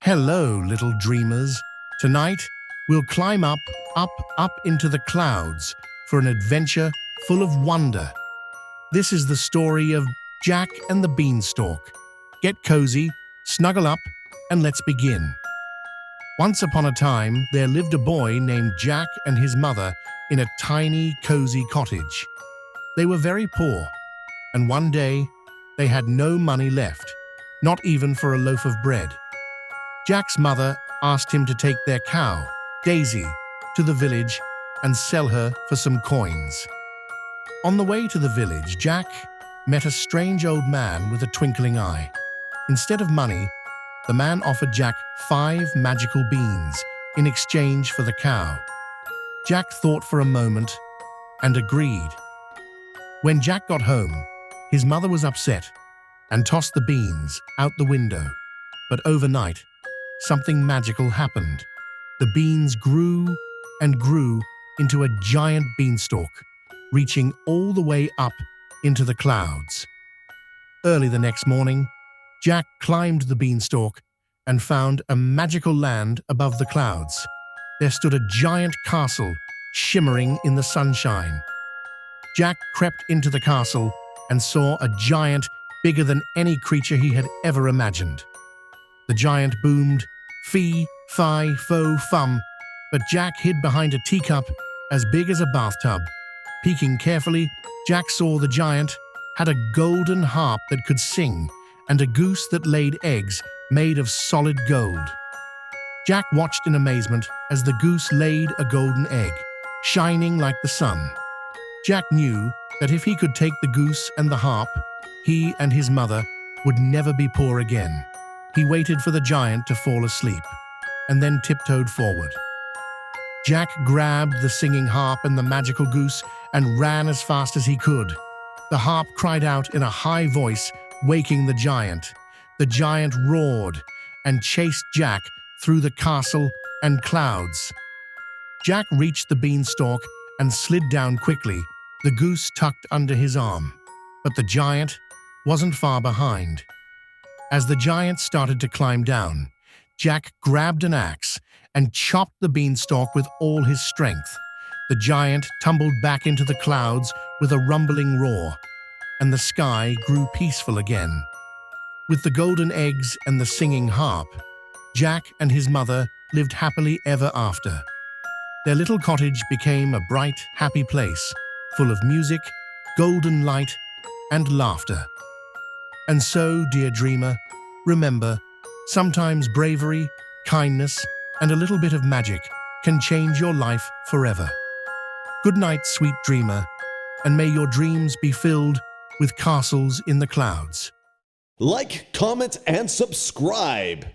Hello, little dreamers. Tonight, we'll climb up into the clouds for an adventure full of wonder. This is the story of Jack and the Beanstalk. Get cozy, snuggle up, and let's begin. Once upon a time, there lived a boy named Jack and his mother in a tiny, cozy cottage. They were very poor, and one day, they had no money left, not even for a loaf of bread. Jack's mother asked him to take their cow, Daisy, to the village and sell her for some coins. On the way to the village, Jack met a strange old man with a twinkling eye. Instead of money, the man offered Jack 5 magical beans in exchange for the cow. Jack thought for a moment and agreed. When Jack got home, his mother was upset and tossed the beans out the window. But overnight, something magical happened. The beans grew and grew into a giant beanstalk, reaching all the way up into the clouds. Early the next morning, Jack climbed the beanstalk and found a magical land above the clouds. There stood a giant castle shimmering in the sunshine. Jack crept into the castle and saw a giant bigger than any creature he had ever imagined. The giant boomed, "Fee, fi, fo, fum," but Jack hid behind a teacup as big as a bathtub. Peeking carefully, Jack saw the giant had a golden harp that could sing and a goose that laid eggs made of solid gold. Jack watched in amazement as the goose laid a golden egg, shining like the sun. Jack knew that if he could take the goose and the harp, he and his mother would never be poor again. He waited for the giant to fall asleep, and then tiptoed forward. Jack grabbed the singing harp and the magical goose and ran as fast as he could. The harp cried out in a high voice, waking the giant. The giant roared and chased Jack through the castle and clouds. Jack reached the beanstalk and slid down quickly, the goose tucked under his arm. But the giant wasn't far behind. As the giant started to climb down, Jack grabbed an axe and chopped the beanstalk with all his strength. The giant tumbled back into the clouds with a rumbling roar, and the sky grew peaceful again. With the golden eggs and the singing harp, Jack and his mother lived happily ever after. Their little cottage became a bright, happy place, full of music, golden light, and laughter. And so, dear dreamer, remember, sometimes bravery, kindness, and a little bit of magic can change your life forever. Good night, sweet dreamer, and may your dreams be filled with castles in the clouds. Like, comment, and subscribe.